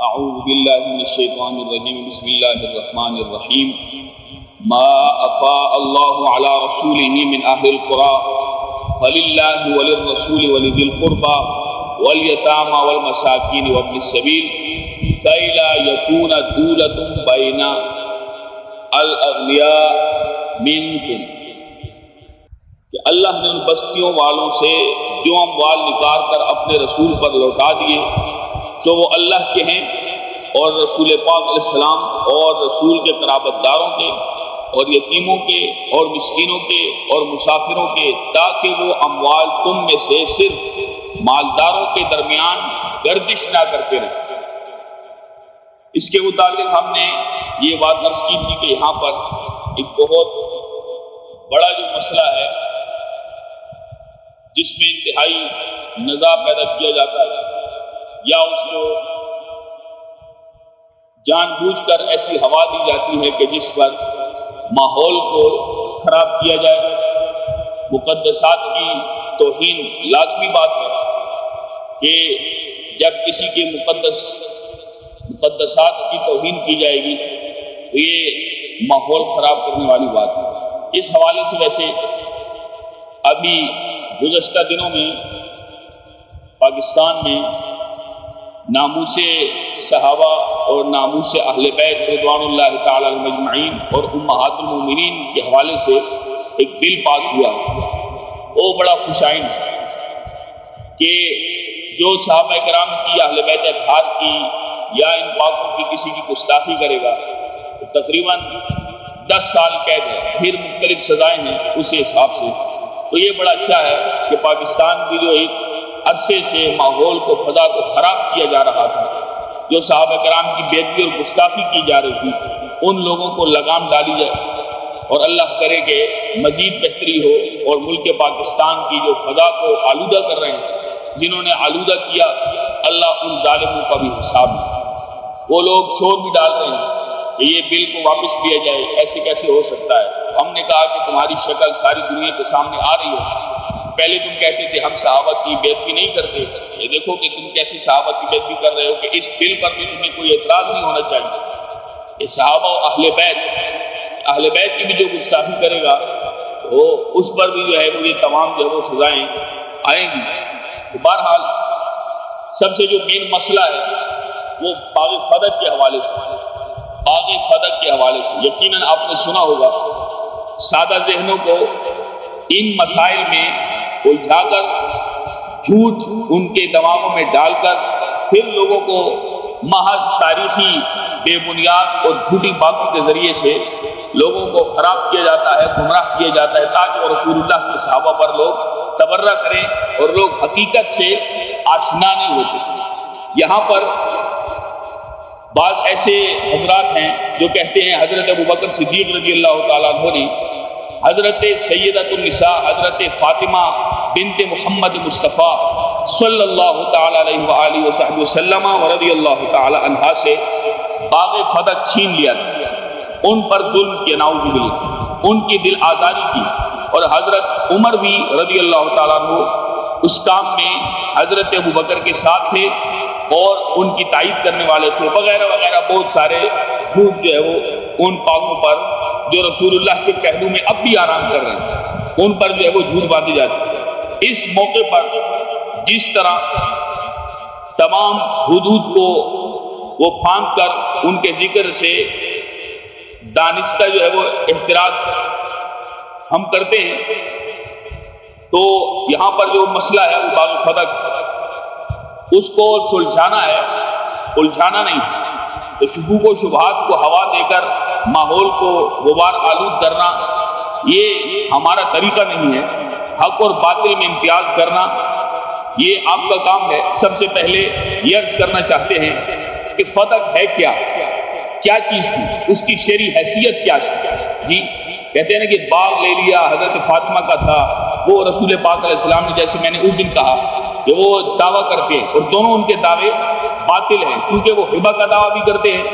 اعوذ باللہ من الشیطان الرجیم بسم اللہ الرحمن الرحیم ما افاء اللہ علی رسولہ من اہل القرى فللہ وللرسول ولذی القربى والیتامى والمساکین وابن السبیل کی لا یکون دولة بین الاغنیاء منکم، کہ اللہ نے ان بستیوں والوں سے جو اموال نکال کر اپنے رسول پر لوٹا دیے سو وہ اللہ کے ہیں، اور رسول پاک علیہ السلام اور رسول کے قرابت داروں کے اور یتیموں کے اور مسکینوں کے اور مسافروں کے، تاکہ وہ اموال تم میں سے صرف مالداروں کے درمیان گردش نہ کرتے رہیں۔ اس کے متعلق ہم نے یہ بات عرض کی تھی کہ یہاں پر ایک بہت بڑا جو مسئلہ ہے جس میں انتہائی نزاع پیدا کیا جاتا ہے، یا اس کو جان بوجھ کر ایسی ہوا دی جاتی ہے کہ جس پر ماحول کو خراب کیا جائے۔ مقدسات کی توہین لازمی بات ہے کہ جب کسی کے مقدسات کی توہین کی جائے گی تو یہ ماحول خراب کرنے والی بات ہے۔ اس حوالے سے ویسے ابھی گزشتہ دنوں میں پاکستان میں ناموس صحابہ اور ناموس اہل بیت رضوان اللہ تعالی علیہم اجمعین اور امہات المومنین کے حوالے سے ایک بل پاس ہوا، وہ بڑا خوشائن کہ جو صحابہ کرام کی اہل بیت اطہار کی یا ان پاکوں کی کسی کی گستاخی کرے گا تو تقریباً 10 سال قید ہے، پھر مختلف سزائیں ہیں اس حساب سے۔ تو یہ بڑا اچھا ہے کہ پاکستان کی جو ایک عرصے سے ماحول کو، فضا کو خراب کیا جا رہا تھا، جو صحابہ کرام کی بے ادبی اور گستاخی کی جا رہی تھی، ان لوگوں کو لگام ڈالی جائے اور اللہ کرے کہ مزید بہتری ہو، اور ملک پاکستان کی جو فضا کو آلودہ کر رہے ہیں، جنہوں نے آلودہ کیا، اللہ ان ظالموں کا بھی حساب ہے۔ وہ لوگ شور بھی ڈال رہے ہیں کہ یہ بل کو واپس لیا جائے، ایسے کیسے ہو سکتا ہے؟ ہم نے کہا کہ تمہاری شکل ساری دنیا کے سامنے آ رہی ہے، پہلے تم کہتے تھے ہم صحابہ کی بے ادبی نہیں کرتے، یہ دیکھو کہ تم کیسے صحابہ کی بے ادبی کر رہے ہو کہ اس بل پر بھی تمہیں کوئی اعتراض نہیں ہونا چاہیے۔ یہ صحابہ و اہل بیت کی بھی جو گستاخی کرے گا وہ اس پر بھی جو ہے وہ یہ تمام جو ہے وہ سزائیں آئیں گی۔ تو بہرحال سب سے جو مین مسئلہ ہے وہ باغ فدق کے حوالے سے یقیناً آپ نے سنا ہوگا، سادہ ذہنوں کو ان مسائل میں الجھا کر، جھوٹ ان کے دماغوں میں ڈال کر، پھر لوگوں کو محض تاریخی بے بنیاد اور جھوٹی باتوں کے ذریعے سے لوگوں کو خراب کیا جاتا ہے، گمراہ کیا جاتا ہے، تاکہ رسول اللہ کے صحابہ پر لوگ تبرہ کریں اور لوگ حقیقت سے آشنا نہیں ہوتے۔ یہاں پر بعض ایسے حضرات ہیں جو کہتے ہیں حضرت ابوبکر صدیق رضی اللہ تعالیٰ عنہ نے حضرت سیدۃ النساء حضرت فاطمہ بنت محمد مصطفیٰ صلی اللہ تعالیٰ علیہ وآلہ وصحبہ وسلم ورضی اللہ تعالیٰ عنہا سے باغ فدق چھین لیا تھا، ان پر ظلم کیا، نعوذ باللہ، ان کی دل آزاری کی، اور حضرت عمر بھی رضی اللہ تعالیٰ عنہ اس کام میں حضرت ابوبکر کے ساتھ تھے اور ان کی تائید کرنے والے تھے، وغیرہ وغیرہ بہت سارے جھوٹ جو ہے وہ ان پاکوں پر جو رسول اللہ کے پہلو میں اب بھی آرام کر رہے ہیں، ان پر جو ہے وہ جھوٹ باندھے جاتے ہیں۔ اس موقع پر جس طرح تمام حدود کو وہ پھاند کر ان کے ذکر سے دانستہ جو ہے وہ احتراز ہم کرتے ہیں، تو یہاں پر جو مسئلہ ہے وہ باغ فدق، اس کو سلجھانا ہے، الجھانا نہیں، تو شکوک و شبہات کو ہوا دے کر ماحول کو غبار آلود کرنا یہ ہمارا طریقہ نہیں ہے۔ حق اور باطل میں امتیاز کرنا یہ آپ کا کام ہے۔ سب سے پہلے یہ عرض کرنا چاہتے ہیں کہ فدق ہے کیا چیز تھی، اس کی شرعی حیثیت کیا تھی؟ جی کہتے ہیں نا کہ باغ لے لیا حضرت فاطمہ کا تھا، وہ رسول پاک علیہ السلام نے، جیسے میں نے اس دن کہا کہ وہ دعویٰ کرتے ہیں، اور دونوں ان کے دعوے باطل ہیں، کیونکہ وہ ہبہ کا دعویٰ بھی کرتے ہیں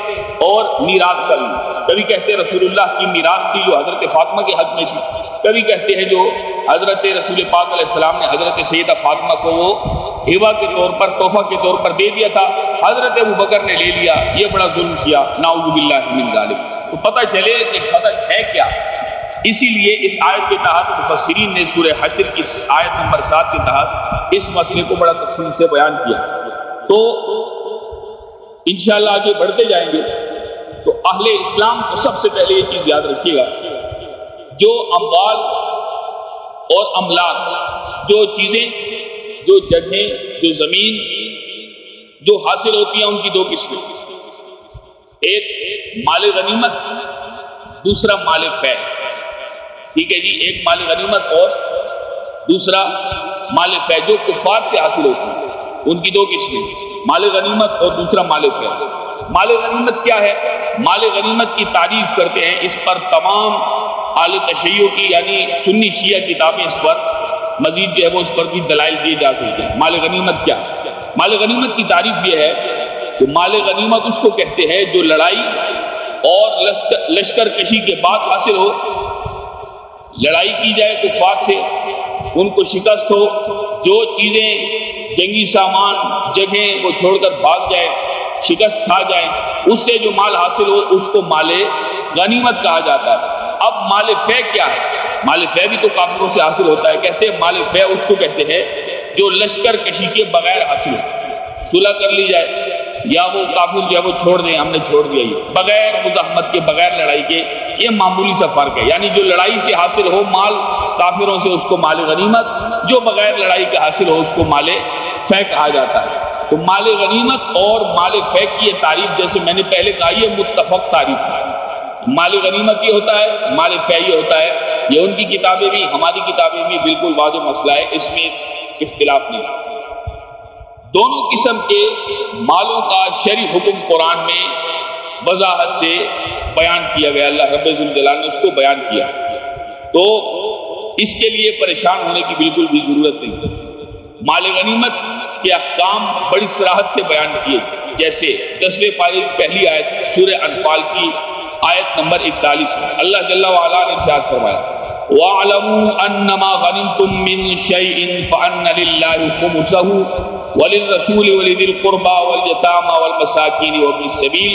اور میراث کا بھی۔ کبھی کہتے ہیں رسول اللہ کی میراث تھی جو حضرت فاطمہ کے حق میں تھی، کبھی کہتے ہیں جو حضرت رسول پاک علیہ السلام نے حضرت سیدہ فاطمہ کو وہ ہبہ کے طور پر، تحفہ کے طور پر دے دیا تھا، حضرت ابوبکر نے لے لیا، یہ بڑا ظلم کیا، نعوذ باللہ من ذالک۔ تو پتہ چلے کہ فضل ہے کیا۔ اسی لیے اس آیت کے تحت مفسرین نے سورہ حشر کی آیت نمبر 7 کے تحت اس مسئلے کو بڑا تفصیل سے بیان کیا۔ تو انشاءاللہ آگے بڑھتے جائیں گے۔ تو اہل اسلام کو سب سے پہلے یہ چیز یاد رکھیے گا، جو اموال اور املاک، جو چیزیں، جو جگہیں، جو زمین جو حاصل ہوتی ہیں، ان کی دو قسمیں، ایک مال غنیمت، دوسرا مال فیع۔ ٹھیک ہے جی، ایک مال غنیمت اور دوسرا مال فیع، جو کفار سے حاصل ہوتی ہے، ان کی دو قسمیں، مال غنیمت اور دوسرا مال فیع۔ مال غنیمت کیا ہے؟ مال غنیمت کی تعریف کرتے ہیں، اس پر تمام اہل تشیع کی یعنی سنی شیعہ کتابیں اس پر مزید جو ہے وہ اس پر بھی دلائل دیے جا سکتے ہیں۔ مال غنیمت کیا ہے؟ مال غنیمت کی تعریف یہ ہے کہ مال غنیمت اس کو کہتے ہیں جو لڑائی اور لشکر کشی کے بعد حاصل ہو، لڑائی کی جائے کفار سے، ان کو شکست ہو، جو چیزیں جنگی سامان جگہیں وہ چھوڑ کر بھاگ جائے، شکست کھا جائے، اس سے جو مال حاصل ہو اس کو مال غنیمت کہا جاتا ہے۔ اب مال فیع کیا ہے؟ مال فیع بھی تو کافروں سے حاصل ہوتا ہے، کہتے ہیں مال فیع اس کو کہتے ہیں جو لشکر کشی کے بغیر حاصل ہو، صلح کر لی جائے یا وہ کافر جو ہے وہ چھوڑ دیں، ہم نے چھوڑ دیا، یہ بغیر مزاحمت کے، بغیر لڑائی کے، یہ معمولی سا فرق ہے۔ یعنی جو لڑائی سے حاصل ہو مال کافروں سے اس کو مال غنیمت، جو بغیر لڑائی کے حاصل ہو اس کو مال فیع کہا جاتا ہے۔ تو مال غنیمت اور مال فیع کی یہ تعریف، جیسے میں نے پہلے کہا، یہ متفق تعریف ہے۔ مال غنیمت یہ ہوتا ہے، مال فیع یہ ہوتا ہے، یہ ان کی کتابیں بھی ہماری کتابیں بھی بالکل واضح مسئلہ ہے، اس میں اختلاف نہیں۔ دونوں قسم کے مالوں کا شرعی حکم قرآن میں وضاحت سے بیان کیا گیا، اللہ رب الجلال نے اس کو بیان کیا، تو اس کے لیے پریشان ہونے کی بالکل بھی ضرورت نہیں۔ مال غنیمت کے احکام بڑی صراحت سے بیان کیے، جیسے 10ویں پارے کی پہلی آیت سورہ انفال کی آیت نمبر 41 میں اللہ جل وعلا نے ارشاد فرمایا، وَاعْلَمُوا أَنَّمَا غَنِمْتُم مِّن شَيْءٍ فَأَنَّ لِلَّهِ خُمُسَهُ وَلِلرَّسُولِ وَلِذِي الْقُرْبَى وَالْيَتَامَى وَالْمَسَاكِينِ وَابْنِ السَّبِيلِ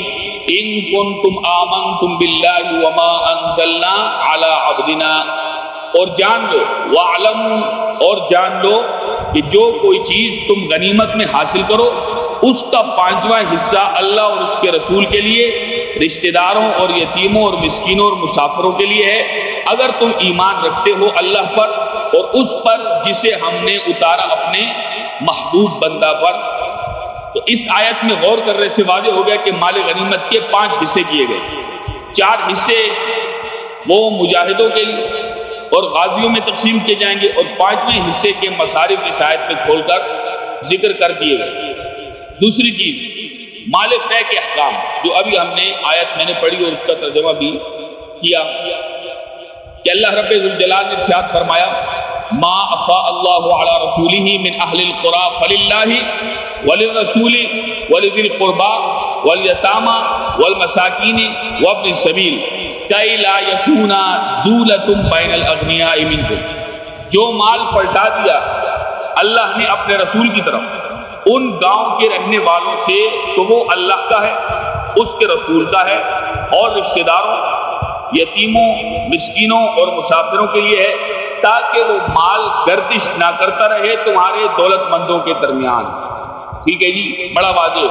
إِن كُنتُمْ آمَنتُم بِاللَّهِ وَمَا أَنزَلْنَا عَلَىٰ عَبْدِنَا، اور جان لو، وَاعْلَمُوا، اور جان لو کہ جو کوئی چیز تم غنیمت میں حاصل کرو اس کا 5واں حصہ اللہ اور اس کے رسول کے لیے، رشتہ داروں اور یتیموں اور مسکینوں اور مسافروں کے لیے ہے، اگر تم ایمان رکھتے ہو اللہ پر اور اس پر جسے ہم نے اتارا اپنے محبوب بندہ پر۔ تو اس آیت میں غور کرنے سے واضح ہو گیا کہ مال غنیمت کے 5 حصے کیے گئے، 4 حصے وہ مجاہدوں کے لیے اور غازیوں میں تقسیم کیے جائیں گے، اور 5ویں حصے کے مصارف اس آیت میں کھول کر ذکر کر دیے گئے۔ دوسری چیز، مال فیع کے احکام، جو ابھی ہم نے آیت میں نے پڑھی اور اس کا ترجمہ بھی کیا، کہ اللہ رب الجلال نے ارشاد فرمایا، ما افاء اللہ علی رسولہ من اہل القری فللہ وللرسول ولذی القربى والیتامى والمساکین وابن السبیل کی لا یکون دولۃ بین الاغنیاء منکم، جو مال پلٹا دیا اللہ نے اپنے رسول کی طرف ان گاؤں کے رہنے والوں سے، تو وہ اللہ کا ہے، اس کے رسول کا ہے، اور رشتہ داروں، یتیموں، مسکینوں اور مسافروں کے لیے ہے، تاکہ وہ مال گردش نہ کرتا رہے تمہارے دولت مندوں کے درمیان۔ ٹھیک ہے جی، بڑا واضح،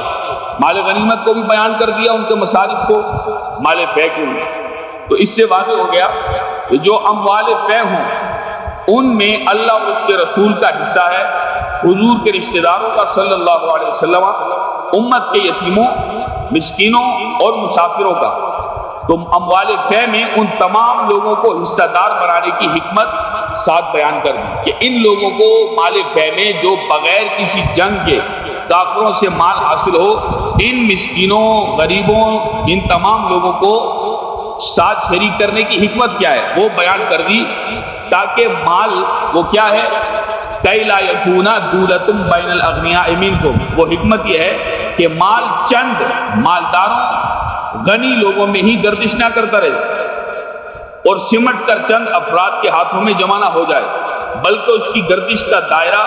مال غنیمت کو بھی بیان کر دیا، ان کے مصارف کو، مال فیع کو بھی۔ تو اس سے واضح ہو گیا کہ جو اموال فیع ہوں ان میں اللہ اور اس کے رسول کا حصہ ہے، حضور کے رشتہ داروں کا صلی اللہ علیہ وسلم، امت کے یتیموں، مسکینوں اور مسافروں کا۔ تو اموال فیع میں ان تمام لوگوں کو حصہ دار بنانے کی حکمت ساتھ بیان کر دی کہ ان لوگوں کو مال فیع میں جو بغیر کسی جنگ کے کافروں سے مال حاصل ہو، ان مسکینوں، غریبوں، ان تمام لوگوں کو ساتھ شریک کرنے کی حکمت کیا ہے وہ بیان کر دی، تاکہ مال وہ کیا ہے، کی لا یکون دولۃ بین الاغنیاء منکم، وہ حکمت یہ ہے کہ مال چند مالداروں غنی لوگوں میں ہی گردش نہ کرتا رہے اور سمٹ کر چند افراد کے ہاتھوں میں جمع نہ ہو جائے، بلکہ اس کی گردش کا دائرہ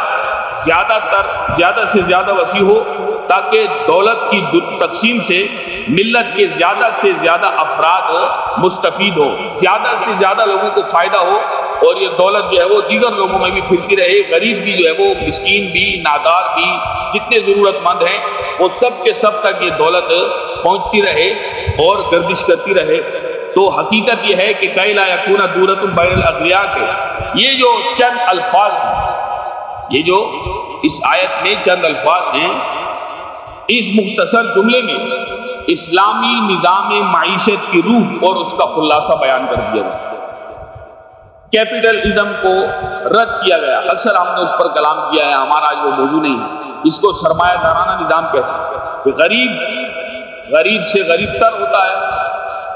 زیادہ سے زیادہ وسیع ہو تاکہ دولت کی تقسیم سے ملت کے زیادہ سے زیادہ افراد مستفید ہو، زیادہ سے زیادہ لوگوں کو فائدہ ہو، اور یہ دولت جو ہے وہ دیگر لوگوں میں بھی پھرتی رہے، غریب بھی جو ہے وہ، مسکین بھی، نادار بھی، جتنے ضرورت مند ہیں وہ سب کے سب تک یہ دولت پہنچتی رہے اور گردش کرتی رہے۔ تو حقیقت یہ ہے کہ کَیْ لَا یَکُونَ دُورَةٌ بَیْنَ الْأَغْنِیَاءِ کے یہ جو چند الفاظ ہیں، یہ جو اس آیت میں چند الفاظ ہیں، اس مختصر جملے میں اسلامی نظام معیشت کی روح اور اس کا خلاصہ بیان کر دیا گیا۔ کیپٹلزم کو رد کیا گیا، اکثر ہم نے اس پر کلام کیا ہے، ہمارا آج وہ موضوع نہیں ہے۔ اس کو سرمایہ دارانہ نظام کہتے ہیں کہ غریب سے غریب تر ہوتا ہے،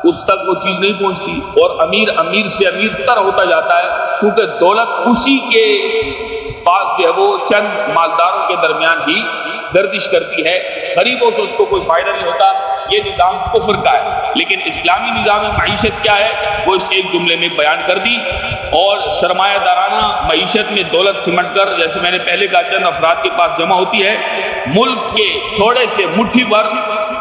اس تک وہ چیز نہیں پہنچتی، اور امیر سے امیر تر ہوتا جاتا ہے، کیونکہ دولت اسی کے پاس جو ہے وہ چند مالداروں کے درمیان ہی گردش کرتی ہے، غریبوں سے اس کو کوئی فائدہ نہیں ہوتا۔ یہ نظام کفر کا ہے، لیکن اسلامی نظام معیشت کیا ہے وہ اس ایک جملے میں بیان کر دی۔ اور سرمایہ دارانہ معیشت میں دولت سمٹ کر، جیسے میں نے پہلے کہا، چند افراد کے پاس جمع ہوتی ہے، ملک کے تھوڑے سے مٹھی بھر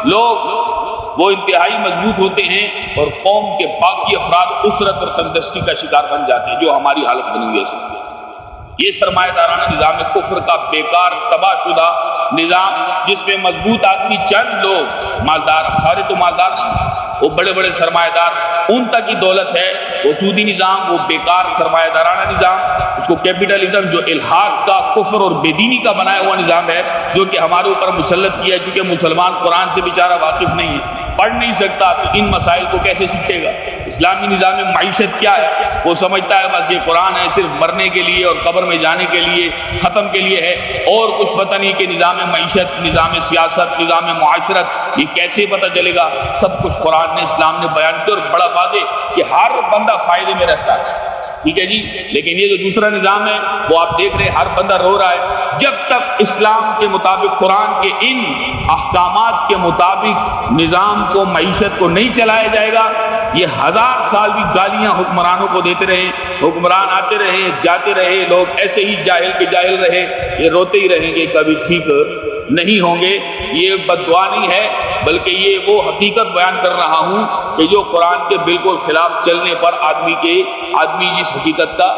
لوگ وہ انتہائی مضبوط ہوتے ہیں، اور قوم کے باقی افراد اسرت اور تندرستی کا شکار بن جاتے ہیں، جو ہماری حالت بنی ہوئی ہے۔ یہ سرمایہ دارانہ نظام کفر کا بیکار تباہ شدہ نظام، جس میں مضبوط آدمی چند لوگ مالدار، سارے تو مالدار نہیں، وہ بڑے بڑے سرمایہ دار، ان تک کی دولت ہے، وہ سودی نظام، وہ بیکار سرمایہ دارانہ نظام، اس کو کیپٹلزم، جو الحاد کا، کفر اور بے دینی کا بنایا ہوا نظام ہے، جو کہ ہمارے اوپر مسلط کیا ہے، چونکہ مسلمان قرآن سے بیچارہ واقف نہیں ہے، پڑھ نہیں سکتا، تو ان مسائل کو کیسے سیکھے گا؟ اسلامی نظام معیشت کیا ہے؟ وہ سمجھتا ہے بس یہ قرآن ہے، صرف مرنے کے لیے اور قبر میں جانے کے لیے، ختم کے لیے ہے، اور کچھ پتہ نہیں کہ نظام معیشت، نظام سیاست، نظام معاشرت یہ کیسے پتہ چلے گا؟ سب کچھ قرآن نے، اسلام نے بیان کیا، اور بڑا واضح کہ ہر بندہ فائدے میں رہتا ہے، ٹھیک ہے جی۔ لیکن یہ جو دوسرا نظام ہے وہ آپ دیکھ رہے ہیں، ہر بندہ رو رہا ہے۔ جب تک اسلام کے مطابق، قرآن کے ان احکامات کے مطابق نظام کو، معیشت کو نہیں چلایا جائے گا، یہ 1000 سال بھی گالیاں حکمرانوں کو دیتے رہے، حکمران آتے رہے جاتے رہے، لوگ ایسے ہی جاہل کے جاہل رہے، یہ روتے ہی رہیں گے، کبھی ٹھیک نہیں ہوں گے۔ یہ بددعا نہیں ہے، بلکہ یہ وہ حقیقت بیان کر رہا ہوں کہ جو قرآن کے بالکل خلاف چلنے پر آدمی جس حقیقت کا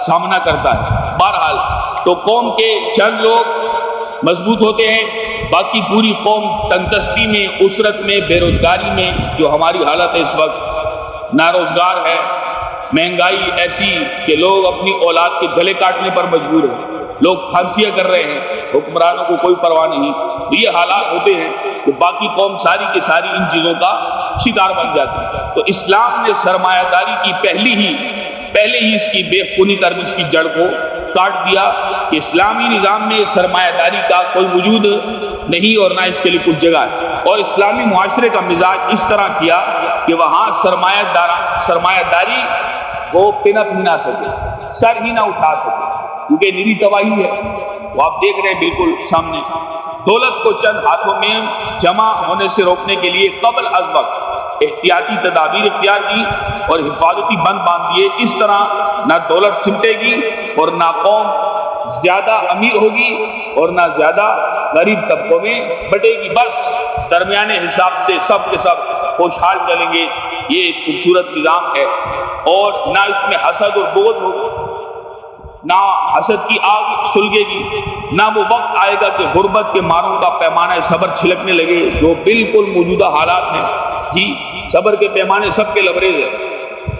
سامنا کرتا ہے۔ بہرحال تو قوم کے چند لوگ مضبوط ہوتے ہیں، باقی پوری قوم تندرستی میں، اسرت میں، بے روزگاری میں، جو ہماری حالت ہے اس وقت، ناروزگار ہے، مہنگائی ایسی کہ لوگ اپنی اولاد کے گلے کاٹنے پر مجبور ہیں، لوگ پھانسیاں کر رہے ہیں، حکمرانوں کو کوئی پرواہ نہیں۔ یہ حالات ہوتے ہیں کہ باقی قوم ساری کی ساری ان چیزوں کا شکار بن جاتی ہے۔ تو اسلام نے سرمایہ داری کی پہلے ہی اس کی بے خونی کر اس کی جڑ کو کاٹ دیا کہ اسلامی نظام میں سرمایہ داری کا کوئی وجود نہیں، اور نہ اس کے لیے کچھ جگہ ہے، اور اسلامی معاشرے کا مزاج اس طرح کیا کہ وہاں سرمایہ داری وہ پنپ ہی نہ سکے، سر ہی نہ اٹھا سکے، کیونکہ نری تباہی ہے۔ وہ آپ دیکھ رہے ہیں بالکل سامنے، دولت کو چند ہاتھوں میں جمع ہونے سے روکنے کے لیے قبل از وقت احتیاطی تدابیر اختیار کی اور حفاظتی بند باندھ دیے۔ اس طرح نہ دولت سمٹے گی، اور نہ قوم زیادہ امیر ہوگی، اور نہ زیادہ غریب طبقوں میں بٹے گی، بس درمیانے حساب سے سب کے سب خوشحال چلیں گے۔ یہ ایک خوبصورت نظام ہے، اور نہ اس میں حسد اور بغض ہوگا، نہ حسد کی آگ سلگے گی، نہ وہ وقت آئے گا کہ غربت کے ماروں کا پیمانہ صبر چھلکنے لگے، جو بالکل موجودہ حالات ہیں۔ جی، صبر کے پیمانے سب کے لبریز ہیں،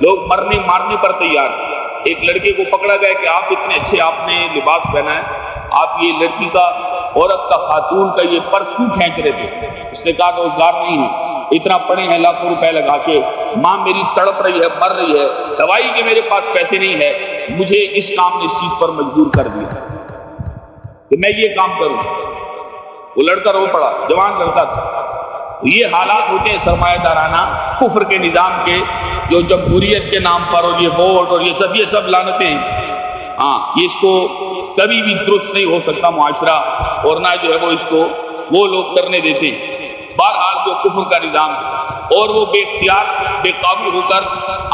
لوگ مرنے مارنے پر تیار ہیں۔ ایک لڑکے کو پکڑا گیا کہ آپ اتنے اچھے، آپ نے لباس پہنا ہے، آپ یہ لڑکی کا، عورت کا، خاتون کا یہ پرس کیوں کھینچ رہے تھے؟ اس نے کہا روزگار نہیں ہے، اتنا پڑے ہیں لاکھوں روپے لگا کے، ماں میری تڑپ رہی ہے، مر رہی ہے، دوائی کے میرے پاس پیسے نہیں ہے، مجھے اس کام نے اس چیز پر مجبور کر دیا کہ میں یہ کام کروں۔ وہ لڑکا رو پڑا، جوان لڑکا تھا۔ تو یہ حالات ہوتے ہیں سرمایہ دارانہ کفر کے نظام کے، جو جمہوریت کے نام پر، اور یہ ووٹ اور یہ سب لعنتیں ہیں۔ ہاں، یہ اس کو کبھی بھی درست نہیں ہو سکتا معاشرہ، اور نہ جو ہے وہ اس کو وہ لوگ کرنے دیتے ہیں۔ بہرحال جو کفر کا نظام ہے، اور وہ بے اختیار بے قابو ہو کر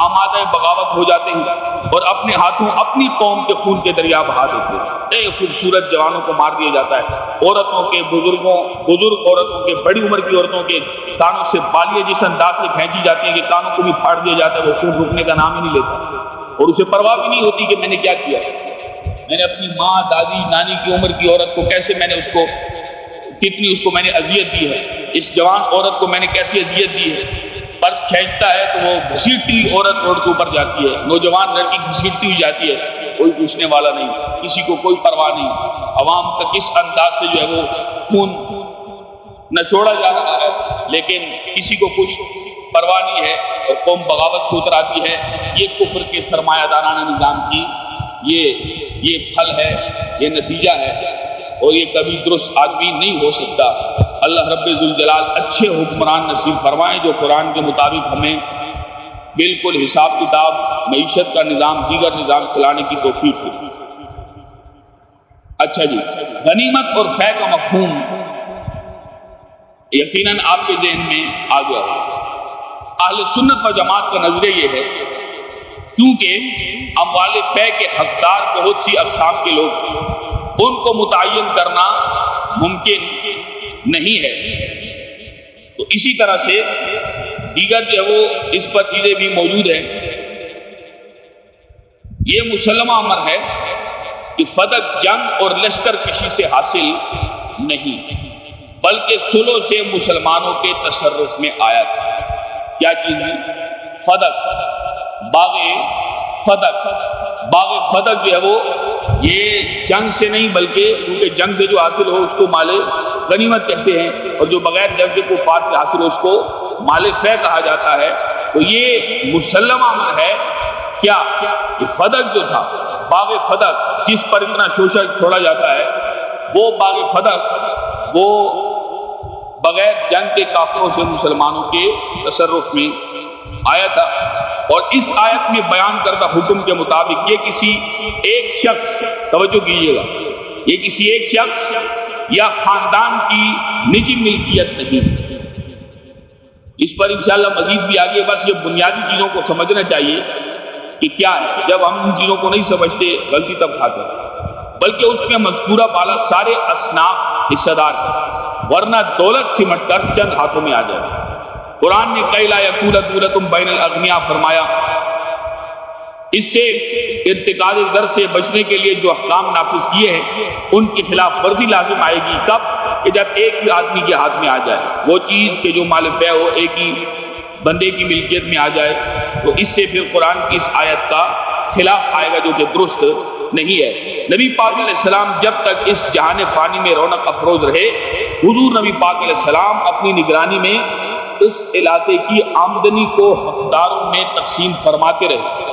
آمادہ بغاوت ہو جاتے ہیں اور اپنے ہاتھوں اپنی قوم کے خون کے دریا بہا دیتے ہیں۔ نئے خوبصورت جوانوں کو مار دیا جاتا ہے، عورتوں کے بزرگ عورتوں کے بڑی عمر کی عورتوں کے کانوں سے بالیاں جس انداز سے کھینچی جاتی ہیں کہ کانوں کو بھی پھاڑ دیا جاتا ہے، وہ خون رکنے کا نام ہی نہیں لیتا اور اسے پرواہ بھی نہیں ہوتی کہ میں نے کیا کیا، میں نے اپنی ماں دادی نانی کی عمر کی عورت کو کیسے میں نے اس کو کتنی اس کو میں نے اذیت دی ہے، اس جوان عورت کو میں نے کیسی اذیت دی ہے۔ پرس کھینچتا ہے تو وہ گھسیٹتی عورت روڈ کے اوپر جاتی ہے، نوجوان لڑکی گھسیٹتی ہوئی جاتی ہے، کوئی پوچھنے والا نہیں، کسی کو کوئی پرواہ نہیں، عوام کا کس انداز سے جو ہے وہ خون نچوڑا جا رہا ہے، لیکن کسی کو کچھ پرواہ نہیں ہے اور قوم بغاوت کو اتر آتی ہے۔ یہ کفر کے سرمایہ دارانہ نظام کی یہ پھل ہے، یہ نتیجہ ہے، اور یہ کبھی درست آدمی نہیں ہو سکتا۔ اللہ رب ذوالجلال اچھے حکمران نصیب فرمائیں جو قرآن کے مطابق ہمیں بالکل حساب کتاب، معیشت کا نظام، دیگر نظام چلانے کی توفیق دے۔ اچھا جی، غنیمت اور فے کا مفہوم یقیناً آپ کے ذہن میں آ گیا ہو۔ اہل سنت و جماعت کا نظریہ یہ ہے، کیونکہ اموال فے کے حقدار بہت سی اقسام کے لوگ ہیں، ان کو متعین کرنا ممکن نہیں ہے، تو اسی طرح سے دیگر جو ہے وہ اس پر چیزیں بھی موجود ہیں۔ یہ مسلمہ امر ہے کہ فدق جنگ اور لشکر کشی سے حاصل نہیں، بلکہ صلح سے مسلمانوں کے تصرف میں آیا تھا۔ کیا چیز ہے؟ فدق، باغ فدق جو ہے وہ یہ جنگ سے نہیں، بلکہ کیونکہ جنگ سے جو حاصل ہو اس کو مال غنیمت کہتے ہیں، اور جو بغیر جنگ کے کفار سے حاصل ہو اس کو مال فے کہا جاتا ہے۔ تو یہ مسلمہ امر ہے کیا کہ فدق جو تھا، باغ فدق جس پر اتنا شوشہ چھوڑا جاتا ہے، وہ باغ فدق وہ بغیر جنگ کے کافروں سے مسلمانوں کے تصرف میں آیا تھا۔ اور اس آیت میں بیان کردہ حکم کے مطابق یہ کسی ایک شخص، توجہ کیجیے گا، یہ کسی ایک شخص یا خاندان کی نجی ملکیت نہیں۔ اس پر انشاءاللہ مزید بھی آگے، بس یہ بنیادی چیزوں کو سمجھنا چاہیے کہ کیا ہے۔ جب ہم ان چیزوں کو نہیں سمجھتے غلطی تب کھاتے ہیں، بلکہ اس میں مذکورہ بالا سارے اصناف حصہ دار ہیں، ورنہ دولت سمٹ کر چند ہاتھوں میں آ جائے۔ قرآن نے کئی لا یکون دولت بین الاغنیاء فرمایا۔ اس سے ارتکاز زر سے بچنے کے لیے جو احکام نافذ کیے ہیں ان کی خلاف ورزی لازم آئے گی، کب کہ جب ایک ہی آدمی کے ہاتھ میں آ جائے وہ چیز کہ جو مال فے ہو، ایک ہی بندے کی ملکیت میں آ جائے، تو اس سے پھر قرآن کی اس آیت کا خلاف آئے گا جو کہ درست نہیں ہے۔ نبی پاک علیہ السلام جب تک اس جہان فانی میں رونق افروز رہے، حضور نبی پاک علیہ السلام اپنی نگرانی میں اس علاقے کی آمدنی کو حقداروں میں تقسیم فرماتے رہے۔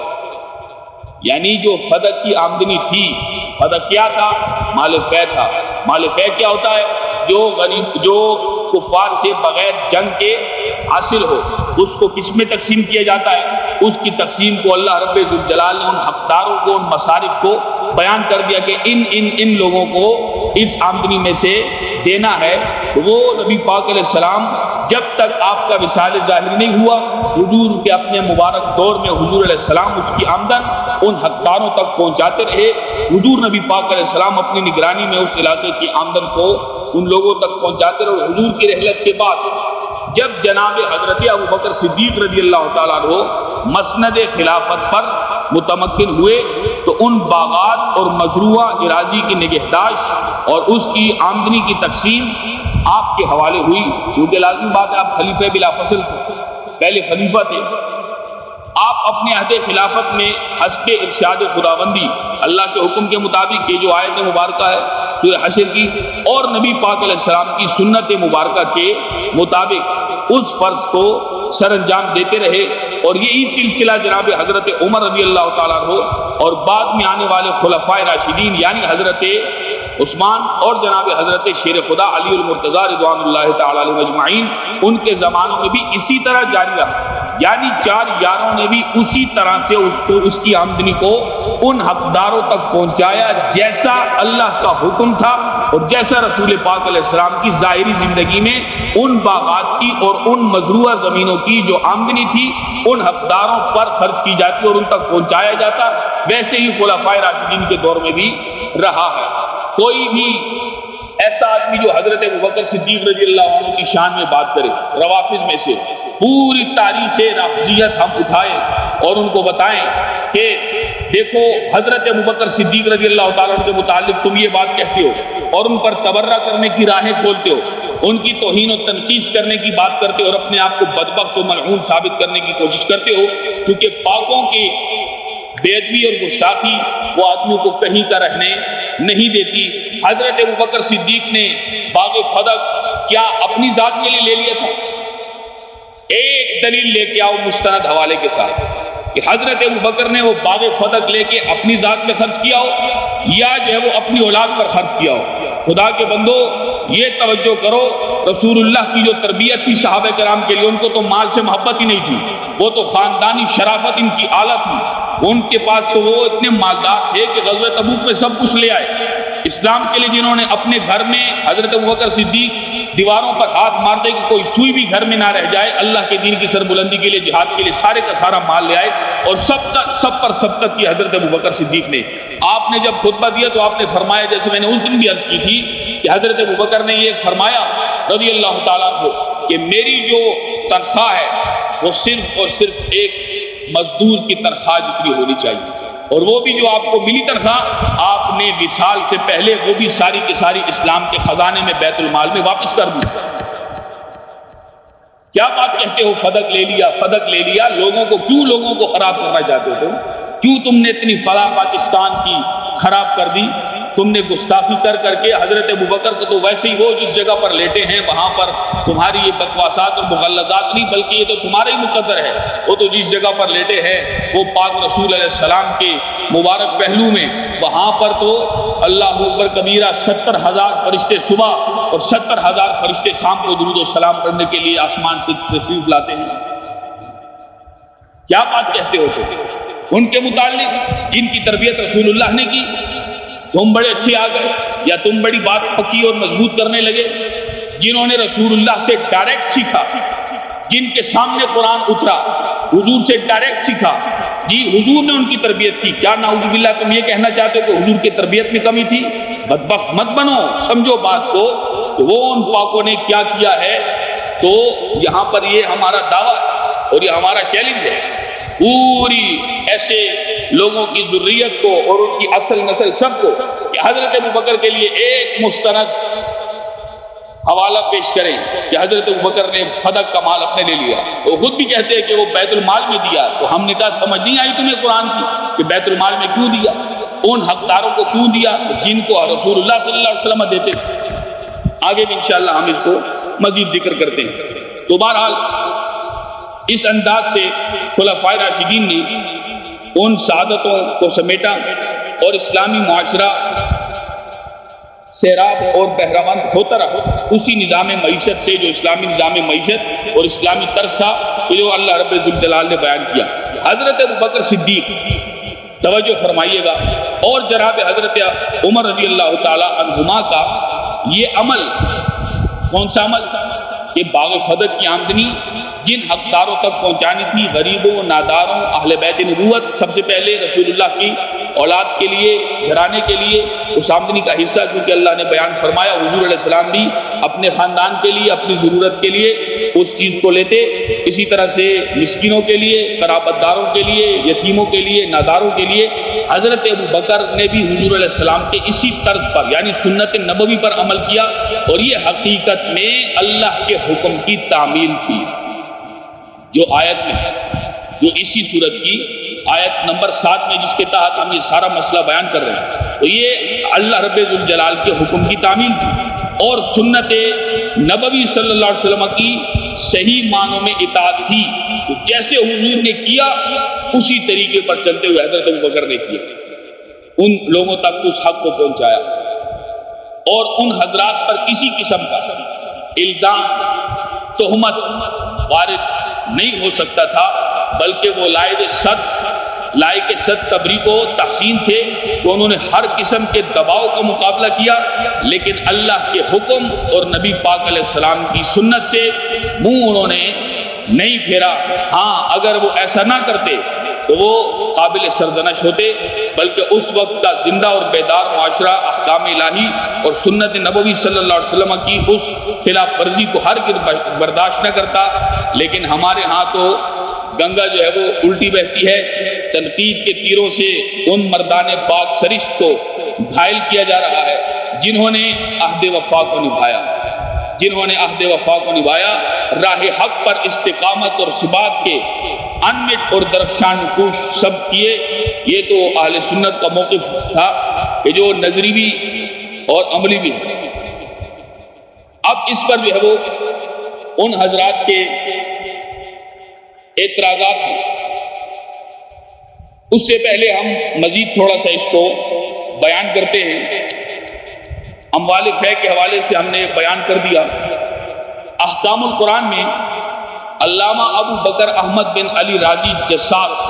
یعنی جو فدق کی آمدنی تھی، فدق کیا تھا؟ مال فے تھا۔ مال فے کیا ہوتا ہے؟ جو کفار سے بغیر جنگ کے حاصل ہو، اس کو کس میں تقسیم کیا جاتا ہے؟ اس کی تقسیم کو اللہ رب ذوالجلال نے ان حقداروں کو، ان مصارف کو بیان کر دیا کہ ان لوگوں کو اس آمدنی میں سے دینا ہے۔ وہ نبی پاک علیہ السلام جب تک آپ کا وصال ظاہر نہیں ہوا، حضور کے اپنے مبارک دور میں حضور علیہ السلام اس کی آمدن ان حقداروں تک پہنچاتے رہے۔ حضور نبی پاک علیہ السلام اپنی نگرانی میں اس علاقے کی آمدن کو ان لوگوں تک پہنچاتے رہے۔ حضور کی رحلت کے بعد جب جناب حضرت ابوبکر صدیق رضی اللہ تعالیٰ عنہ مسند خلافت پر متمکن ہوئے تو ان باغات اور مزروعہ اراضی کی نگہداشت اور اس کی آمدنی کی تقسیم آپ کے حوالے ہوئی، کیونکہ لازمی بات ہے آپ خلیفہ بلا فصل پہلے خلیفہ تھے۔ آپ اپنے عہد خلافت میں حسب ارشاد خداوندی، اللہ کے حکم کے مطابق، یہ جو آیت مبارکہ ہے سورہ حشر کی، اور نبی پاک علیہ السلام کی سنت مبارکہ کے مطابق اس فرض کو سر انجام دیتے رہے، اور یہی سلسلہ جناب حضرت عمر رضی اللہ تعالیٰ عنہ اور بعد میں آنے والے خلفائے راشدین یعنی حضرت عثمان اور جناب حضرت شیر خدا علی المرتضیٰ رضوان اللہ تعالیٰ علیہ مجمعین، ان کے زمانوں میں بھی اسی طرح جاری رہا۔ یعنی 4 یاروں نے بھی اسی طرح سے اس کی آمدنی کو ان حقداروں تک پہنچایا جیسا اللہ کا حکم تھا، اور جیسا رسول پاک علیہ السلام کی ظاہری زندگی میں ان باغات کی اور ان مزروعہ زمینوں کی جو آمدنی تھی ان حقداروں پر خرچ کی جاتی اور ان تک پہنچایا جاتا، ویسے ہی خلفائے راشدین کے دور میں بھی رہا ہے۔ کوئی بھی ایسا آدمی جو حضرت ابوبکر صدیق رضی اللہ عنہ کی شان میں بات کرے، روافض میں سے پوری تاریخ رافضیت ہم اٹھائیں اور ان کو بتائیں کہ دیکھو حضرت ابوبکر صدیق رضی اللہ تعالیٰ عنہ کے متعلق تم یہ بات کہتے ہو اور ان پر تبرہ کرنے کی راہیں کھولتے ہو، ان کی توہین و تنقیص کرنے کی بات کرتے ہو اور اپنے آپ کو بدبخت و ملعون ثابت کرنے کی کوشش کرتے ہو، کیونکہ پاکوں کی بے ادبی اور گستاخی وہ آدمیوں کو کہیں کا رہنے نہیں دیتی۔ حضرت ابوبکر صدیق نے باغ فدق کیا اپنی ذات کے لیے لے لیا تھا؟ ایک دلیل لے کے آؤ مستند حوالے کے ساتھ کہ حضرت ابوبکر نے وہ باغ فدق لے کے اپنی ذات میں خرچ کیا ہو یا جو ہے وہ اپنی اولاد پر خرچ کیا ہو۔ خدا کے بندو یہ توجہ کرو، رسول اللہ کی جو تربیت تھی صحابہ کرام کے لیے، ان کو تو مال سے محبت ہی نہیں تھی، وہ تو خاندانی شرافت ان کی اعلیٰ تھی۔ ان کے پاس تو وہ اتنے مالدار تھے کہ غزوہ تبوک میں سب کچھ لے آئے۔ اسلام کے لیے جنہوں نے اپنے گھر میں حضرت ابوبکر صدیق دیواروں پر ہاتھ مارتے کہ کوئی سوئی بھی گھر میں نہ رہ جائے، اللہ کے دین کی سربلندی کے لیے، جہاد کے لیے سارے کا سارا مال لے آئے اور سب پر سبقت کی حضرت ابوبکر صدیق نے۔ آپ نے جب خطبہ دیا تو آپ نے فرمایا، جیسے میں نے اس دن بھی عرض کی تھی کہ حضرت ابوبکر نے یہ فرمایا رضی اللہ تعالیٰ عنہ کہ میری جو تنخواہ ہے وہ صرف اور صرف ایک مزدور کی تنخواہ جتنی ہونی چاہیے، اور وہ بھی جو آپ کو ملی تنخواہ آپ نے وصال سے پہلے وہ بھی ساری کی ساری اسلام کے خزانے میں بیت المال میں واپس کر دی۔ کیا بات کہتے ہو فدق لے لیا، فدق لے لیا؟ لوگوں کو خراب کرنا چاہتے ہو؟ کیوں تم نے اتنی فلاح پاکستان کی خراب کر دی؟ تم نے گستاخی کر کے حضرت ابوبکر کو تو ویسے ہی وہ جس جگہ پر لیٹے ہیں وہاں پر تمہاری یہ بکواسات اور مغلظات نہیں، بلکہ یہ تو تمہارا ہی مقدر ہے، وہ تو جس جگہ پر لیٹے ہیں وہ پاک رسول علیہ السلام کے مبارک پہلو میں، وہاں پر تو اللہ اکبر کبیرہ 70,000 فرشتے صبح اور 70,000 فرشتے شام کو درود و سلام کرنے کے لیے آسمان سے تشریف لاتے ہیں۔ کیا بات کہتے ہو تم ان کے متعلق جن کی تربیت رسول اللہ نے کی؟ تم بڑے اچھے آ گئے یا تم بڑی بات پکی اور مضبوط کرنے لگے؟ جنہوں نے رسول اللہ سے ڈائریکٹ سیکھا، جن کے سامنے قرآن اترا، حضور سے ڈائریکٹ سیکھا، جی حضور نے ان کی تربیت کی، کیا نعوذ باللہ تم یہ کہنا چاہتے ہو کہ حضور کی تربیت میں کمی تھی؟ بدبخت مت بنو، سمجھو بات کو کہ وہ ان پاکوں نے کیا کیا ہے۔ تو یہاں پر یہ ہمارا دعویٰ اور یہ ہمارا چیلنج ہے، پوری ایسے لوگوں کی ذریت کو اور ان کی اصل نسل سب کو کہ حضرت ابوبکر کے لیے ایک مستند حوالہ پیش کریں کہ حضرت ابوبکر نے فدق کا مال اپنے لے لیا۔ وہ خود بھی کہتے ہیں کہ وہ بیت المال میں دیا، تو ہم نے کہا سمجھ نہیں آئی تمہیں قرآن کی کہ بیت المال میں کیوں دیا، ان حقداروں کو کیوں دیا جن کو رسول اللہ صلی اللہ علیہ وسلم دیتے تھے۔ آگے بھی انشاءاللہ ہم اس کو مزید ذکر کرتے ہیں۔ تو بہرحال اس انداز سے خلفائے راشدین نے ان سعادتوں کو سمیٹا اور اسلامی معاشرہ سیراب اور بہرمند ہوتا رہا اسی نظام معیشت سے جو اسلامی نظام معیشت اور اسلامی طرز تھا جو اللہ رب ذوالجلال نے بیان کیا۔ حضرت ابوبکر صدیق توجہ فرمائیے گا، اور جناب حضرت عمر رضی اللہ تعالی عنہما کا یہ عمل، کون سا عمل؟ کہ باغ فدق کی آمدنی جن حقداروں تک پہنچانی تھی، غریبوں، ناداروں، اہل بیت نبوت، سب سے پہلے رسول اللہ کی اولاد کے لیے، گھرانے کے لیے اس آمدنی کا حصہ، کیونکہ اللہ نے بیان فرمایا حضور علیہ السلام بھی اپنے خاندان کے لیے، اپنی ضرورت کے لیے اس چیز کو لیتے، اسی طرح سے مسکینوں کے لیے، قرابت داروں کے لیے، یتیموں کے لیے، ناداروں کے لیے حضرت ابوبکر نے بھی حضور علیہ السلام کے اسی طرز پر یعنی سنت نبوی پر عمل کیا، اور یہ حقیقت میں اللہ کے حکم کی تعمیل تھی جو آیت میں ہے، جو اسی صورت کی آیت نمبر 7 میں جس کے تحت ہم یہ سارا مسئلہ بیان کر رہے ہیں، تو یہ اللہ رب ذوالجلال کے حکم کی تعمیل تھی اور سنت نبوی صلی اللہ علیہ وسلم کی صحیح معنوں میں اطاعت تھی۔ تو جیسے حضور نے کیا اسی طریقے پر چلتے ہوئے حضرت ابوبکر نے کیا، ان لوگوں تک اس حق کو پہنچایا اور ان حضرات پر کسی قسم کا الزام، تہمت وارد نہیں ہو سکتا تھا، بلکہ وہ لائد صد لائق صد تبریک و تحسین تھے تو انہوں نے ہر قسم کے دباؤ کا مقابلہ کیا، لیکن اللہ کے حکم اور نبی پاک علیہ السلام کی سنت سے منہ انہوں نے نہیں پھیرا۔ ہاں اگر وہ ایسا نہ کرتے تو وہ قابل سرزنش ہوتے، بلکہ اس وقت کا زندہ اور بیدار معاشرہ احکام الہی اور سنت نبوی صلی اللہ علیہ وسلم کی اس خلاف ورزی کو ہرگز برداشت نہ کرتا۔ لیکن ہمارے ہاں تو گنگا جو ہے وہ الٹی بہتی ہے، تنقید کے تیروں سے ان مردان پاک سرشت کو گھائل کیا جا رہا ہے جنہوں نے عہد وفا کو نبھایا، جنہوں نے عہد وفا کو نبھایا، راہ حق پر استقامت اور ثبات کے انمٹ اور درفشان نقوش سب کیے۔ یہ تو اہل سنت کا موقف تھا کہ جو نظری بھی اور عملی بھی۔ اب اس پر جو ہے وہ ان حضرات کے اعتراضات ہیں۔ اس سے پہلے ہم مزید تھوڑا سا اس کو بیان کرتے ہیں۔ اموال فے کے حوالے سے ہم نے بیان کر دیا۔ احکام القرآن میں علامہ ابو بکر احمد بن علی راضی جساس،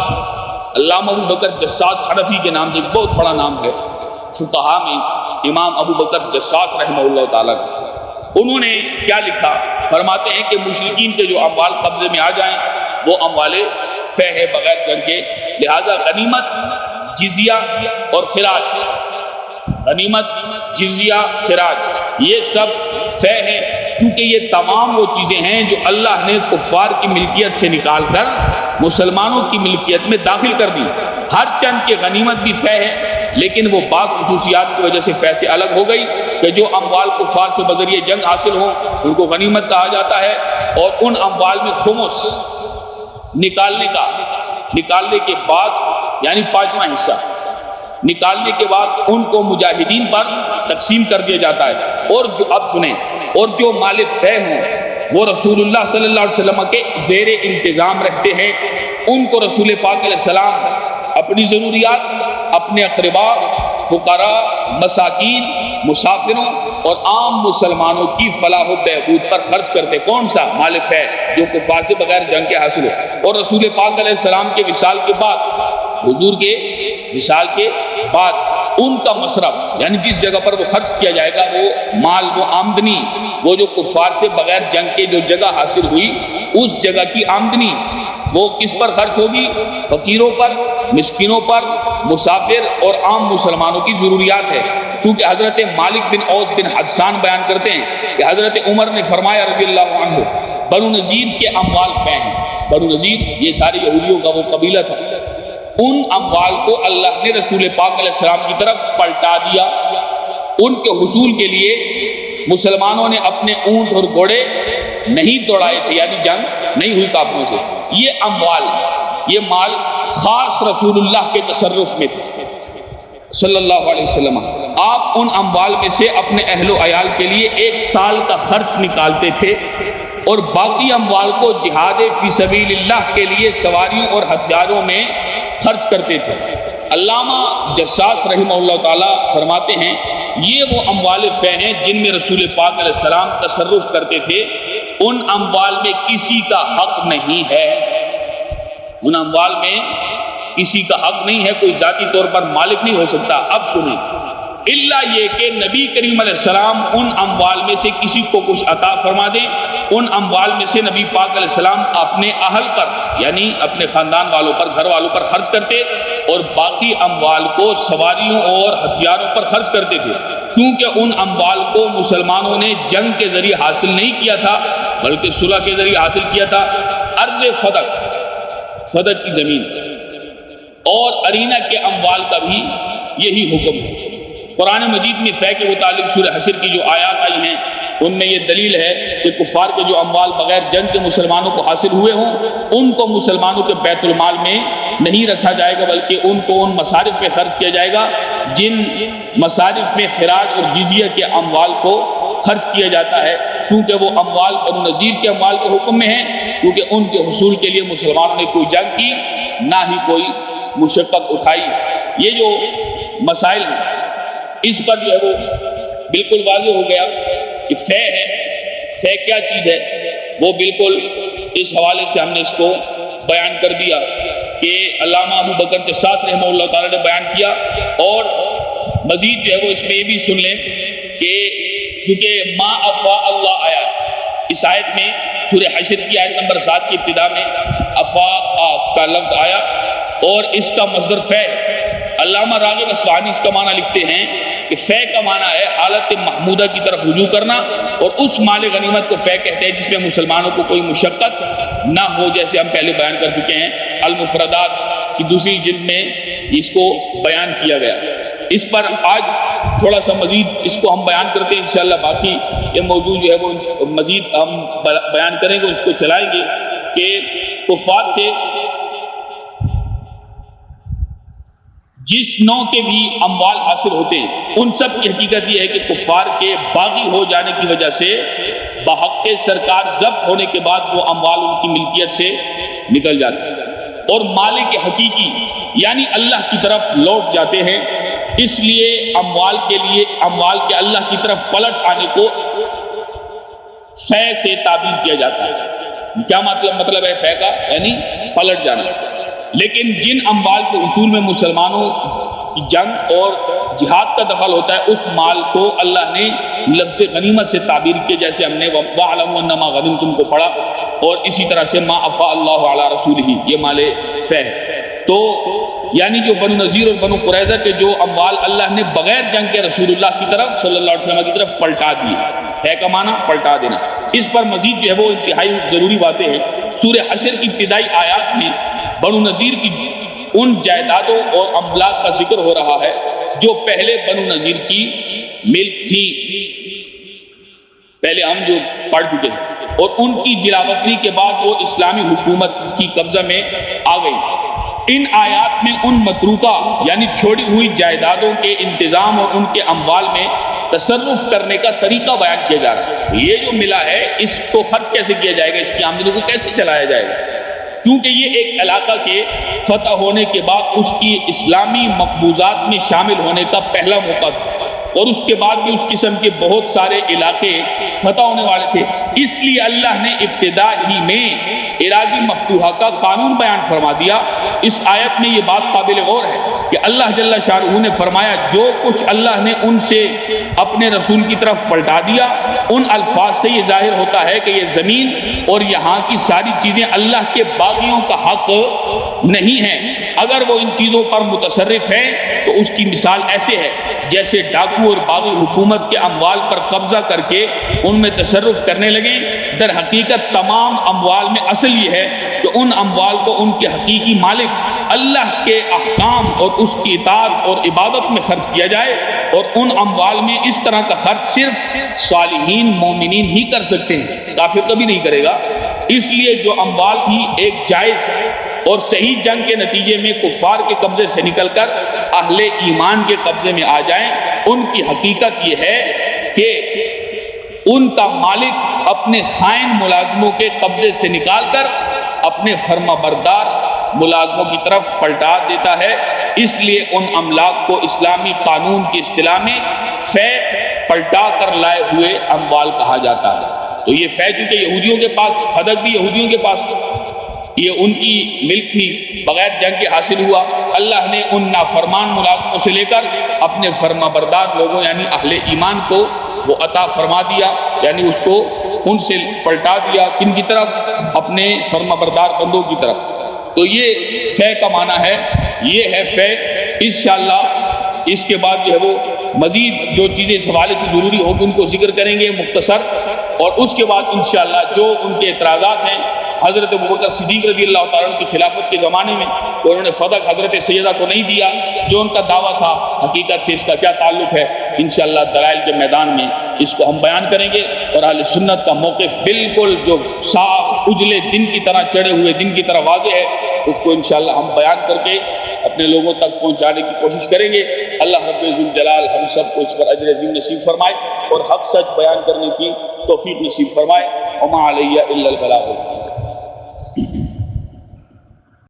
علامہ ابو بکر جساس حنفی کے نام سے ایک بہت بڑا نام ہے فقہا میں، امام ابو بکر جساس رحمہ اللہ تعالیٰ کا۔ انہوں نے کیا لکھا؟ فرماتے ہیں کہ مشرکین کے جو اموال قبضے میں آ جائیں وہ اموال فے ہے بغیر جنگ کے، لہذا غنیمت، جزیہ اور خراج، غنیمت، جزیہ، خراج یہ سب فے ہے، کیونکہ یہ تمام وہ چیزیں ہیں جو اللہ نے کفار کی ملکیت سے نکال کر مسلمانوں کی ملکیت میں داخل کر دی۔ ہر چند کے غنیمت بھی فے ہے، لیکن وہ بعض خصوصیات کی وجہ سے فے سے الگ ہو گئی کہ جو اموال کفار سے بذریعہ جنگ حاصل ہوں ان کو غنیمت کہا جاتا ہے، اور ان اموال میں خمس نکالنے کے بعد یعنی 5واں حصہ نکالنے کے بعد ان کو مجاہدین پر تقسیم کر دیا جاتا ہے۔ اور جو اب سنیں، اور جو مال فے ہوں وہ رسول اللہ صلی اللہ علیہ وسلم کے زیر انتظام رہتے ہیں، ان کو رسول پاک علیہ السلام اپنی ضروریات، اپنے اقرباء، فقراء، مساکین، مسافروں اور عام مسلمانوں کی فلاح و بہبود پر خرچ کرتے۔ کون سا؟ مال فے، جو کفار سے بغیر جنگ کے حاصل ہو۔ اور رسول پاک علیہ السلام کے وصال کے بعد، حضور کے وصال کے بعد ان کا مصرف یعنی جس جگہ پر وہ خرچ کیا جائے گا، وہ مال، وہ آمدنی، وہ جو کفار سے بغیر جنگ کے جو جگہ حاصل ہوئی اس جگہ کی آمدنی وہ کس پر خرچ ہوگی؟ فقیروں پر، مسکینوں پر، مسافر اور عام مسلمانوں کی ضروریات ہے۔ کیونکہ حضرت مالک بن اوس بن حدثان بیان کرتے ہیں کہ حضرت عمر نے فرمایا رضی اللہ عنہ، بنو نذیر کے اموال فے ہیں۔ بنو نذیر یہ سارے یہودیوں کا وہ قبیلہ تھا، ان اموال کو اللہ نے رسول پاک علیہ السلام کی طرف پلٹا دیا۔ ان کے حصول کے لیے مسلمانوں نے اپنے اونٹ اور گھوڑے نہیں دوڑائے تھے، یعنی جنگ نہیں ہوئی کافروں سے۔ یہ اموال، یہ مال خاص رسول اللہ کے تصرف میں تھے صلی اللہ علیہ وسلم۔ آپ ان اموال میں سے اپنے اہل و عیال کے لیے 1 سال کا خرچ نکالتے تھے، اور باقی اموال کو جہاد فی سبیل اللہ کے لیے سواریوں اور ہتھیاروں میں خرچ کرتے تھے۔ علامہ جساس رحمہ اللہ تعالیٰ فرماتے ہیں یہ وہ اموال فے ہیں جن میں رسول پاک علیہ السلام تصرف کرتے تھے۔ ان اموال میں کسی کا حق نہیں ہے، ان اموال میں کسی کا حق نہیں ہے، کوئی ذاتی طور پر مالک نہیں ہو سکتا۔ اب سنیں، الا یہ کہ نبی کریم علیہ السلام ان اموال میں سے کسی کو کچھ عطا فرما دیں، ان اموال میں سے نبی پاک علیہ السلام اپنے اہل پر یعنی اپنے خاندان والوں پر، گھر والوں پر خرچ کرتے، اور باقی اموال کو سواریوں اور ہتھیاروں پر خرچ کرتے تھے، کیونکہ ان اموال کو مسلمانوں نے جنگ کے ذریعے حاصل نہیں کیا تھا بلکہ صلح کے ذریعے حاصل کیا تھا۔ ارض فدق کی زمین اور ارینہ کے اموال کا بھی یہی حکم ہے۔ قرآن مجید میں فے کے متعلق سورہ حشر کی جو آیات آئی ہیں ان میں یہ دلیل ہے کہ کفار کے جو اموال بغیر جنگ کے مسلمانوں کو حاصل ہوئے ہوں ان کو مسلمانوں کے بیت المال میں نہیں رکھا جائے گا، بلکہ ان کو ان مصارف پہ خرچ کیا جائے گا جن مصارف میں خراج اور جزیہ کے اموال کو خرچ کیا جاتا ہے، کیونکہ وہ اموال بنو نذیر کے اموال کے حکم میں ہیں، کیونکہ ان کے حصول کے لیے مسلمانوں نے کوئی جنگ کی نہ ہی کوئی مشقت اٹھائی۔ یہ جو مسائل ہیں اس پر جو ہے وہ بالکل واضح ہو گیا کہ فے ہے، فے کیا چیز ہے، وہ بالکل اس حوالے سے ہم نے اس کو بیان کر دیا کہ علامہ ابو بکر جساس رحمہ اللہ تعالیٰ نے بیان کیا۔ اور مزید جو ہے وہ اس میں یہ بھی سن لیں کہ چونکہ ما افاء اللہ آیا اس آیت میں، سورہ حشر کی آیت نمبر 7 کی ابتدا میں افاء کا لفظ آیا اور اس کا مصدر فے۔ علامہ راغب اصفہانی اس کا معنی لکھتے ہیں کہ فے کا معنی ہے حالت محمودہ کی طرف رجوع کرنا، اور اس مال غنیمت کو فے کہتے ہیں جس میں مسلمانوں کو کوئی مشقت نہ ہو، جیسے ہم پہلے بیان کر چکے ہیں المفردات کی دوسری جلد میں اس کو بیان کیا گیا۔ اس پر آج تھوڑا سا مزید اس کو ہم بیان کرتے ہیں انشاءاللہ، باقی یہ موضوع جو ہے وہ مزید ہم بیان کریں گے، اس کو چلائیں گے کہ کفار سے جس نوع کے بھی اموال حاصل ہوتے ہیں ان سب کی حقیقت یہ ہے کہ کفار کے باغی ہو جانے کی وجہ سے بحق سرکار ضبط ہونے کے بعد وہ اموال ان کی ملکیت سے نکل جاتے ہیں اور مالک حقیقی یعنی اللہ کی طرف لوٹ جاتے ہیں۔ اس لیے اموال کے اللہ کی طرف پلٹ آنے کو فے سے تعبیر کیا جاتا ہے۔ کیا مطلب ہے فے کا؟ یعنی پلٹ جانا۔ لیکن جن اموال کے اصول میں مسلمانوں کی جنگ اور جہاد کا دخل ہوتا ہے اس مال کو اللہ نے لفظ غنیمت سے تعبیر کیا، جیسے ہم نے وَاعْلَمُوا أَنَّمَا غَنِمْتُم کو پڑھا، اور اسی طرح سے ما افاء اللہ علی رسولہ یہ مال فے ہے۔ تو یعنی جو بنو نذیر اور بنو قریظہ کے جو اموال اللہ نے بغیر جنگ کے رسول اللہ کی طرف صلی اللہ علیہ وسلم کی طرف پلٹا دیے، فے کا معنی پلٹا دینا۔ اس پر مزید جو ہے وہ انتہائی ضروری باتیں ہیں۔ سورہ حشر کی ابتدائی آیات میں بنو نذیر کی ان جائیدادوں اور املاک کا ذکر ہو رہا ہے جو پہلے بنو نذیر کی ملک تھی، پہلے ہم جو پڑھ چکے ہیں، اور ان کی جلاوطنی کے بعد وہ اسلامی حکومت کی قبضہ میں آ گئی۔ ان آیات میں ان متروکہ یعنی چھوڑی ہوئی جائیدادوں کے انتظام اور ان کے اموال میں تصرف کرنے کا طریقہ بیان کیا جا رہا ہے۔ یہ جو ملا ہے اس کو خرچ کیسے کیا جائے گا، اس کی آمدنی کو کیسے چلایا جائے گا، کیونکہ یہ ایک علاقہ کے فتح ہونے کے بعد اس کی اسلامی مقبوضات میں شامل ہونے کا پہلا موقع تھا، اور اس کے بعد بھی اس قسم کے بہت سارے علاقے فتح ہونے والے تھے۔ اس لیے اللہ نے ابتدا ہی میں اراضی مفتوحہ کا قانون بیان فرما دیا۔ اس آیت میں یہ بات قابل غور ہے کہ اللہ جل شانہ نے فرمایا جو کچھ اللہ نے ان سے اپنے رسول کی طرف پلٹا دیا، ان الفاظ سے یہ ظاہر ہوتا ہے کہ یہ زمین اور یہاں کی ساری چیزیں اللہ کے باغیوں کا حق نہیں ہیں۔ اگر وہ ان چیزوں پر متصرف ہیں تو اس کی مثال ایسے ہے جیسے ڈاکو اور باغی حکومت کے اموال پر قبضہ کر کے ان میں تصرف کرنے لگے۔ در حقیقت تمام اموال میں اصل یہ ہے کہ ان اموال کو ان کے حقیقی مالک اللہ کے احکام اور اس کی اطاعت اور عبادت میں خرچ کیا جائے، اور ان اموال میں اس طرح کا خرچ صرف صالحین مومنین ہی کر سکتے ہیں، کافر کبھی نہیں کرے گا۔ اس لیے جو اموال بھی ایک جائز اور صحیح جنگ کے نتیجے میں کفار کے قبضے سے نکل کر اہل ایمان کے قبضے میں آ جائیں، ان کی حقیقت یہ ہے کہ ان کا مالک اپنے خائن ملازموں کے قبضے سے نکال کر اپنے فرما بردار ملازموں کی طرف پلٹا دیتا ہے۔ اس لیے ان املاک کو اسلامی قانون کی اصطلاح میں فے پلٹا کر لائے ہوئے اموال کہا جاتا ہے۔ تو یہ فے چونکہ یہودیوں کے پاس، صدق بھی یہودیوں کے پاس، یہ ان کی ملک تھی، بغیر جنگ کے حاصل ہوا، اللہ نے ان نافرمان ملازموں سے لے کر اپنے فرما بردار لوگوں یعنی اہل ایمان کو وہ عطا فرما دیا، یعنی اس کو ان سے پلٹا دیا، کن کی طرف؟ اپنے فرما بردار بندوں کی طرف۔ تو یہ فے کا معنی ہے، یہ ہے فے۔ انشاءاللہ اس کے بعد جو ہے وہ مزید جو چیزیں اس حوالے سے ضروری ہوگی ان کو ذکر کریں گے مختصر، اور اس کے بعد انشاءاللہ جو ان کے اعتراضات ہیں حضرت ابوبکر صدیق رضی اللہ تعالیٰ عنہ کی خلافت کے زمانے میں کہ انہوں نے فتح حضرت سیدہ کو نہیں دیا، جو ان کا دعویٰ تھا حقیقت سے اس کا کیا تعلق ہے، انشاءاللہ دلائل کے میدان میں اس کو ہم بیان کریں گے۔ اور اہل سنت کا موقف بالکل جو صاف اجلے دن کی طرح، چڑھے ہوئے دن کی طرح واضح ہے، اس کو انشاءاللہ ہم بیان کر کے اپنے لوگوں تک پہنچانے کی کوشش کریں گے۔ اللہ رب ذوالجلال ہم سب کو اس پر اجر عظیم نصیب فرمائے اور حق سچ بیان کرنے کی توفیق نصیب فرمائے۔ وما علیہ الا البلاغ۔